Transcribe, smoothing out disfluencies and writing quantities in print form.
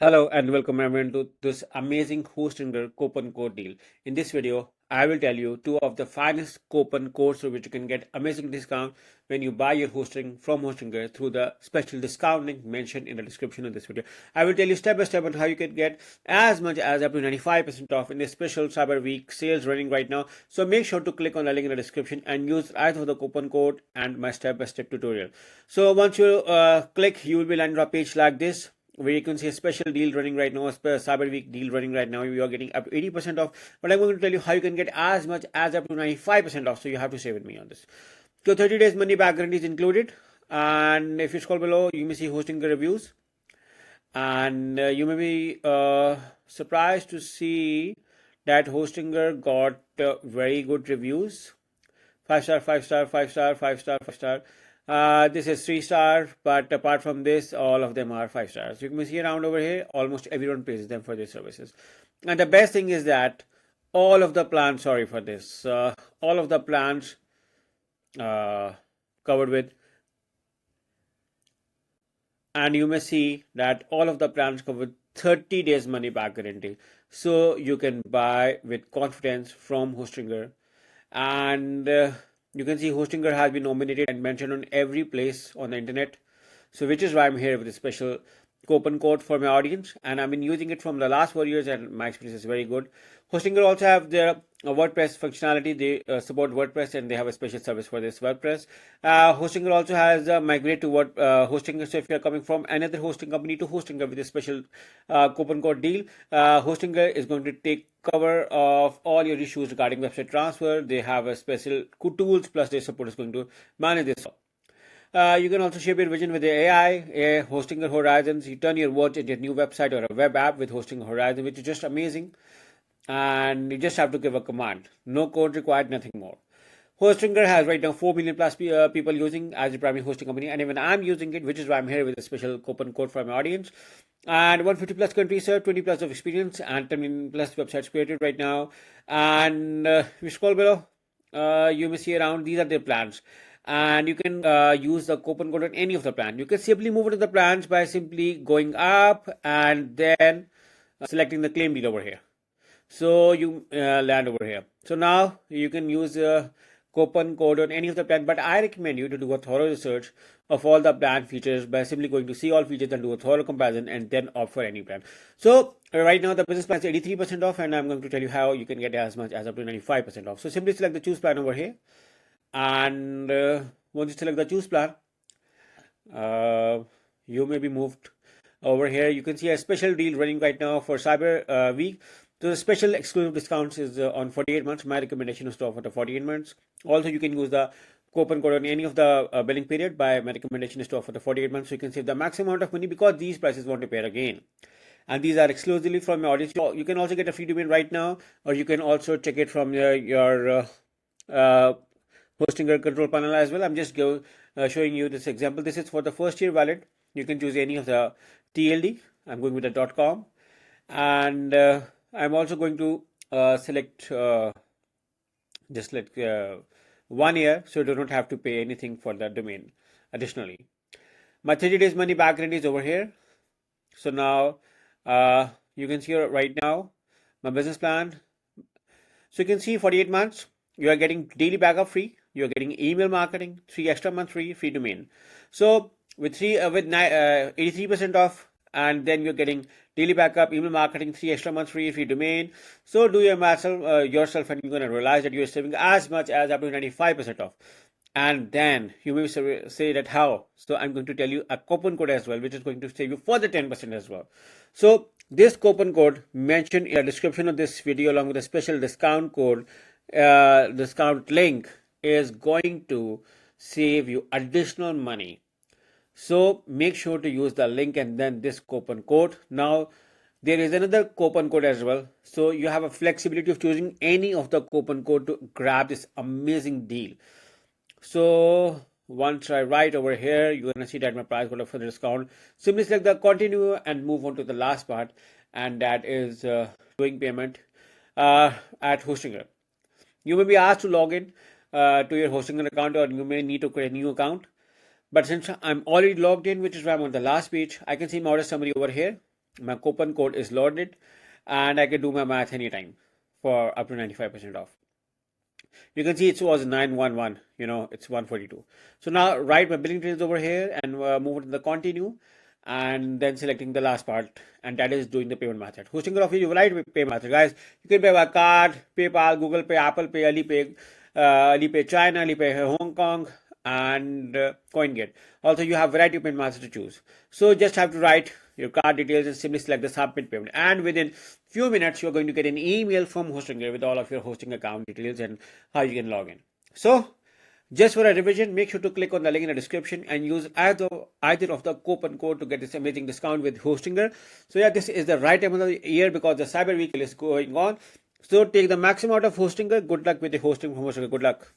Hello and welcome everyone to this amazing Hostinger coupon code deal. In this video, I will tell you two of the finest coupon codes through which you can get amazing discount when you buy your hosting from Hostinger through the special discount link mentioned in the description of this video. I will tell you step by step on how you can get as much as up to 95% off in this special Cyber Week sales running right now. So make sure to click on the link in the description and use either the coupon code and my step-by-step tutorial. So once you click, you will be landed on a page like this, where you can see a special deal running right now, a Cyber Week deal running right now. You are getting up to 80% off, but I'm going to tell you how you can get as much as up to 95% off. So you have to stay with me on this. So 30 days money back guarantee is included. And if you scroll below, you may see hosting reviews. And you may be surprised to see that Hostinger got very good reviews. 5-star, 5-star, 5-star, 5-star, 5-star. This is 3-star, but apart from this, all of them are 5 stars. You can see around over here, almost everyone pays them for their services. And the best thing is that all of the plans, all of the plans covered with, and you may see that all of the plans cover with 30 days money back guarantee. So you can buy with confidence from Hostinger. And you can see Hostinger has been nominated and mentioned on every place on the internet. So which is why I'm here with a special coupon code for my audience. And I've been using it from the last 4 years and my experience is very good. Hostinger also have their WordPress functionality. They support WordPress and they have a special service for this WordPress. Hostinger also has migrate to Hostinger. So if you're coming from another hosting company to Hostinger with a special coupon code deal, Hostinger is going to take cover of all your issues regarding website transfer. They have a special tools, plus their support is going to manage this. You can also shape your vision with the AI, Hostinger Horizons. You turn your words into a new website or a web app with Hostinger Horizon, which is just amazing. And you just have to give a command. No code required, nothing more. Hostinger has right now 4 million plus people using as a primary hosting company, and even I'm using it, which is why I'm here with a special coupon code for my audience. And 150 plus countries served, 20 plus of experience, and 10 million plus websites created right now. And if you scroll below, you may see around these are their plans. And you can use the coupon code on any of the plan. You can simply move into the plans by simply going up and then selecting the claim deal over here. So you land over here. So now you can use coupon code on any of the plan, but I recommend you to do a thorough research of all the plan features by simply going to see all features and do a thorough comparison and then opt for any plan. So right now the business plan is 83% off, and I'm going to tell you how you can get as much as up to 95% off. So simply select the choose plan over here, and once you select the choose plan, you may be moved over here. You can see a special deal running right now for Cyber Week. So the special exclusive discounts is on 48 months. My recommendation is to offer the 48 months. Also, you can use the coupon code on any of the billing period. My recommendation is to offer the 48 months. So you can save the maximum amount of money because these prices won't appear again. And these are exclusively from your audience. You can also get a free domain right now, or you can also check it from your Hostinger control panel as well. I'm just showing you this example. This is for the first year valid. You can choose any of the TLD. I'm going with the .com, and I'm also going to select just like 1 year, so you do not have to pay anything for that domain additionally. My 30 days money back guarantee is over here. So now you can see right now my business plan. So you can see 48 months, you are getting daily backup free. You are getting email marketing, 3 extra months free domain. So with 83% off, and then you're getting daily backup, email marketing, 3 extra months free domain. So do your math yourself, and you're going to realize that you're saving as much as up to 95% off. And then you may say that how? So I'm going to tell you a coupon code as well, which is going to save you further 10% as well. So this coupon code mentioned in the description of this video, along with a special discount code, discount link, is going to save you additional money. So make sure to use the link and then this coupon code. Now there is another coupon code as well. So you have a flexibility of choosing any of the coupon code to grab this amazing deal. So once I write over here, you're going to see that my price got a further discount. Simply select the continue and move on to the last part, and that is doing payment at Hostinger. You may be asked to log in to your Hostinger account, or you may need to create a new account. But since I'm already logged in, which is why I'm on the last page, I can see my order summary over here. My coupon code is loaded, and I can do my math anytime for up to 95% off. You can see it was 911, it's 142. So now write my billing details over here and move to the continue, and then selecting the last part, and that is doing the payment method. Hosting offer, you write pay method, guys. You can pay by card, PayPal, Google Pay, Apple Pay, Alipay China, Alipay Hong Kong, and CoinGate. Also, you have variety of payment methods to choose. So just have to write your card details and simply select the submit payment. And within few minutes, you're going to get an email from HostingGate with all of your hosting account details and how you can log in. So just for a revision, make sure to click on the link in the description and use either of the coupon code to get this amazing discount with Hostinger. So yeah, this is the right time of the year because the Cyber Week is going on. So take the maximum out of Hostinger. Good luck with the hosting from Hostinger. Good luck.